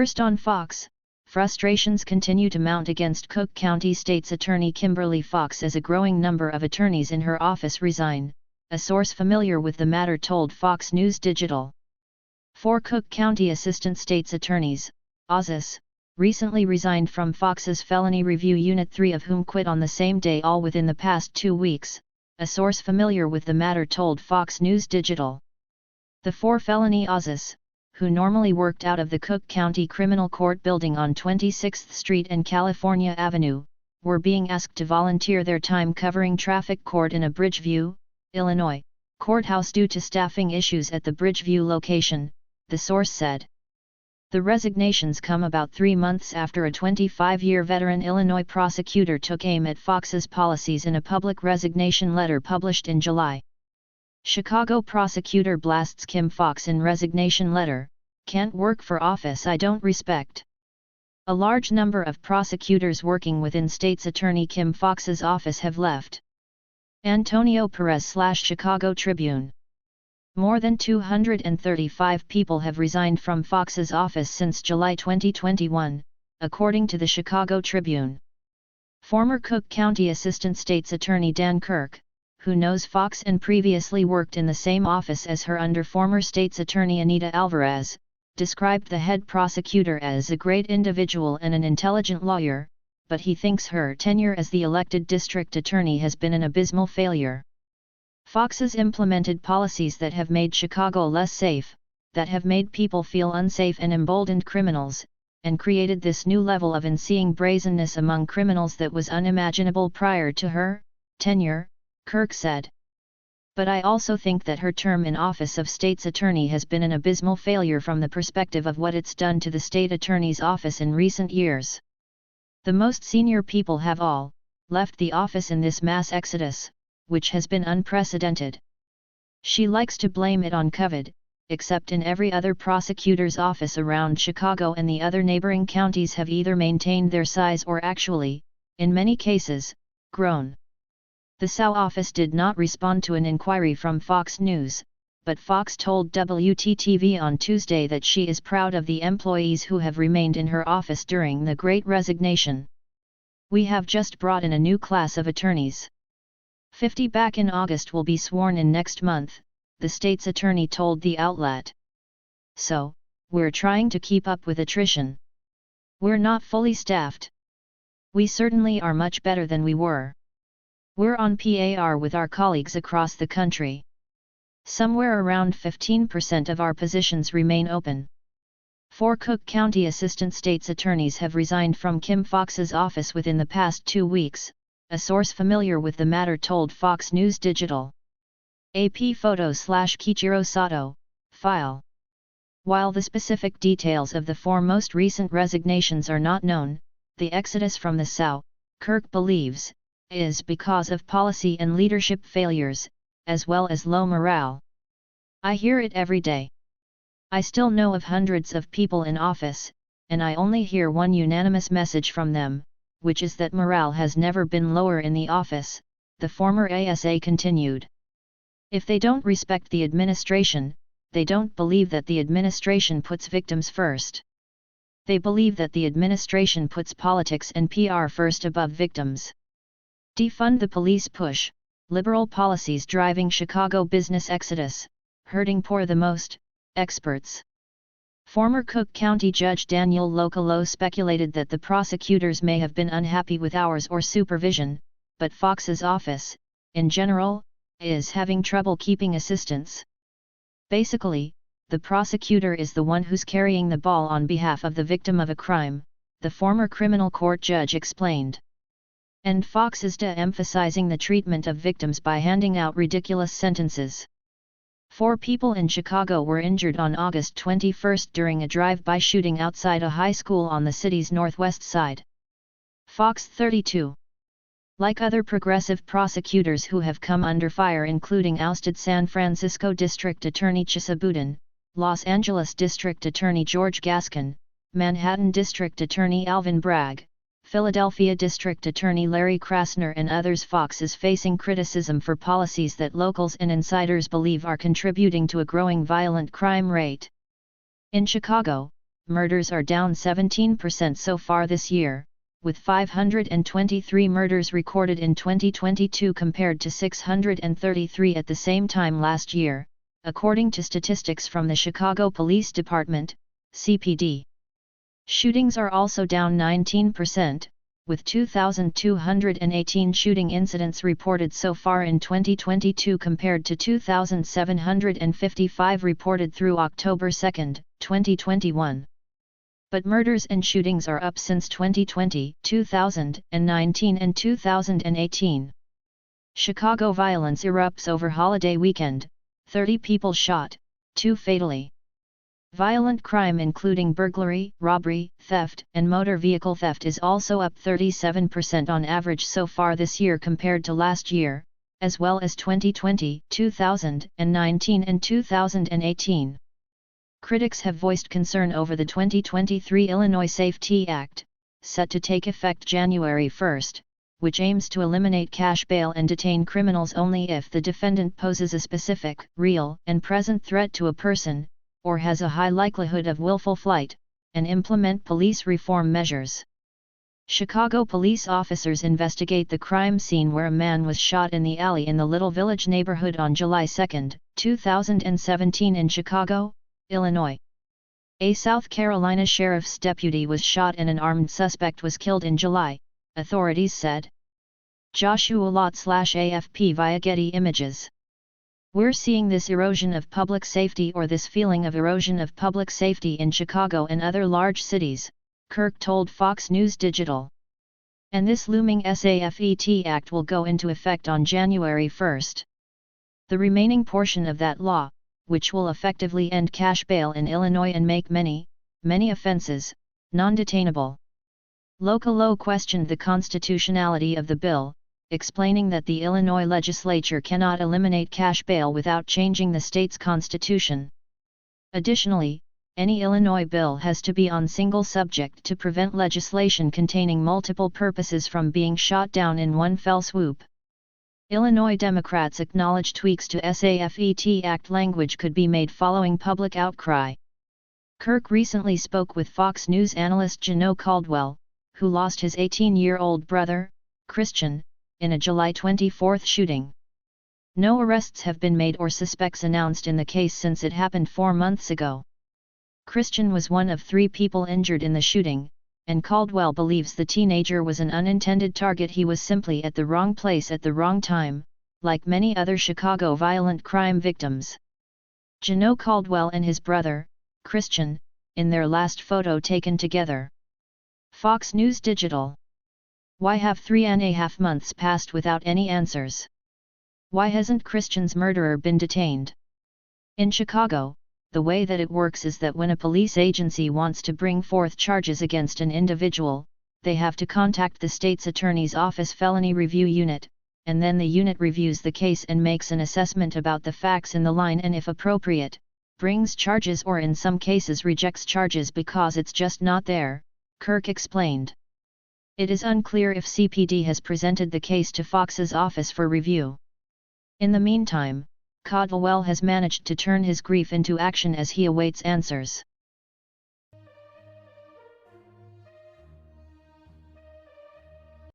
First on Fox, frustrations continue to mount against Cook County State's Attorney Kimberly Foxx as a growing number of attorneys in her office resign, a source familiar with the matter told Fox News Digital. 4 Cook County Assistant State's Attorneys, ASAS, recently resigned from Fox's Felony Review Unit, 3 of whom quit on the same day, all within the past 2 weeks, a source familiar with the matter told Fox News Digital. The 4 felony ASAS, who normally worked out of the Cook County Criminal Court building on 26th Street and California Avenue, were being asked to volunteer their time covering traffic court in a Bridgeview, Illinois, courthouse due to staffing issues at the Bridgeview location, the source said. The resignations come about 3 months after a 25-year veteran Illinois prosecutor took aim at Fox's policies in a public resignation letter published in July. Chicago prosecutor blasts Kim Foxx in resignation letter, "Can't work for office I don't respect." A large number of prosecutors working within State's Attorney Kim Foxx's office have left. Antonio Perez / Chicago Tribune. More than 235 people have resigned from Foxx's office since July 2021, according to the Chicago Tribune. Former Cook County Assistant State's Attorney Dan Kirk, who knows Foxx and previously worked in the same office as her under former State's Attorney Anita Alvarez, described the head prosecutor as a great individual and an intelligent lawyer, but he thinks her tenure as the elected district attorney has been an abysmal failure. Foxx has implemented policies that have made Chicago less safe, that have made people feel unsafe and emboldened criminals, and created this new level of unseeing brazenness among criminals that was unimaginable prior to her tenure, Kirk said. But I also think that her term in office of state's attorney has been an abysmal failure from the perspective of what it's done to the state attorney's office in recent years. The most senior people have all left the office in this mass exodus, which has been unprecedented. She likes to blame it on COVID, except in every other prosecutor's office around Chicago and the other neighboring counties have either maintained their size or actually, in many cases, grown. The SAU office did not respond to an inquiry from Fox News, but Foxx told WTTV on Tuesday that she is proud of the employees who have remained in her office during the Great Resignation. "We have just brought in a new class of attorneys. 50 back in August will be sworn in next month," the state's attorney told the outlet. "So, we're trying to keep up with attrition. We're not fully staffed. We certainly are much better than we were. We're on par with our colleagues across the country. Somewhere around 15% of our positions remain open." 4 Cook County Assistant State's Attorneys have resigned from Kim Foxx's office within the past 2 weeks, a source familiar with the matter told Fox News Digital. AP photo / Kichiro Sato, file. While the specific details of the 4 most recent resignations are not known, the exodus from the SAU, Kirk believes, is because of policy and leadership failures, as well as low morale. "I hear it every day. I still know of hundreds of people in office, and I only hear one unanimous message from them, which is that morale has never been lower in the office," the former ASA continued. "If they don't respect the administration, they don't believe that the administration puts victims first. They believe that the administration puts politics and PR first above victims. Defund the police push, liberal policies driving Chicago business exodus, hurting poor the most, experts." Former Cook County Judge Daniel Localo speculated that the prosecutors may have been unhappy with hours or supervision, but Foxx's office, in general, is having trouble keeping assistants. "Basically, the prosecutor is the one who's carrying the ball on behalf of the victim of a crime," the former criminal court judge explained. And Foxx is de-emphasizing the treatment of victims by handing out ridiculous sentences. 4 people in Chicago were injured on August 21 during a drive-by shooting outside a high school on the city's northwest side. Foxx 32. Like other progressive prosecutors who have come under fire, including ousted San Francisco District Attorney Chesa Boudin, Los Angeles District Attorney George Gascon, Manhattan District Attorney Alvin Bragg, Philadelphia District Attorney Larry Krasner and others, Foxx is facing criticism for policies that locals and insiders believe are contributing to a growing violent crime rate. In Chicago, murders are down 17% so far this year, with 523 murders recorded in 2022 compared to 633 at the same time last year, according to statistics from the Chicago Police Department, CPD. Shootings are also down 19%, with 2,218 shooting incidents reported so far in 2022 compared to 2,755 reported through October 2, 2021. But murders and shootings are up since 2020, 2019 and 2018. Chicago violence erupts over holiday weekend, 30 people shot, 2 fatally. Violent crime including burglary, robbery, theft, and motor vehicle theft is also up 37% on average so far this year compared to last year, as well as 2020, 2019 and 2018. Critics have voiced concern over the 2023 Illinois SAFE-T Act, set to take effect January 1, which aims to eliminate cash bail and detain criminals only if the defendant poses a specific, real, and present threat to a person, or has a high likelihood of willful flight, and implement police reform measures. Chicago police officers investigate the crime scene where a man was shot in the alley in the Little Village neighborhood on July 2, 2017 in Chicago, Illinois. A South Carolina sheriff's deputy was shot and an armed suspect was killed in July, authorities said. Joshua Lott/AFP via Getty Images. We're seeing this erosion of public safety or this feeling of erosion of public safety in Chicago and other large cities, Kirk told Fox News Digital. And this looming SAFE-T Act will go into effect on January 1. The remaining portion of that law, which will effectively end cash bail in Illinois and make many offenses, non-detainable. Localo questioned the constitutionality of the bill, explaining that the Illinois legislature cannot eliminate cash bail without changing the state's constitution. Additionally, any Illinois bill has to be on single subject to prevent legislation containing multiple purposes from being shot down in one fell swoop. Illinois Democrats acknowledge tweaks to SAFE-T Act language could be made following public outcry. Kirk recently spoke with Fox News analyst Jano Caldwell, who lost his 18-year-old brother, Christian, in a July 24 shooting. No arrests have been made or suspects announced in the case since it happened 4 months ago. Christian was one of 3 people injured in the shooting, and Caldwell believes the teenager was an unintended target. He was simply at the wrong place at the wrong time, like many other Chicago violent crime victims. Jano Caldwell and his brother, Christian, in their last photo taken together. Fox News Digital. Why have 3.5 months passed without any answers? Why hasn't Christian's murderer been detained? In Chicago, the way that it works is that when a police agency wants to bring forth charges against an individual, they have to contact the state's attorney's office felony review unit, and then the unit reviews the case and makes an assessment about the facts in the line and if appropriate, brings charges or in some cases rejects charges because it's just not there, Kirk explained. It is unclear if CPD has presented the case to Fox's office for review. In the meantime, Caldwell has managed to turn his grief into action as he awaits answers.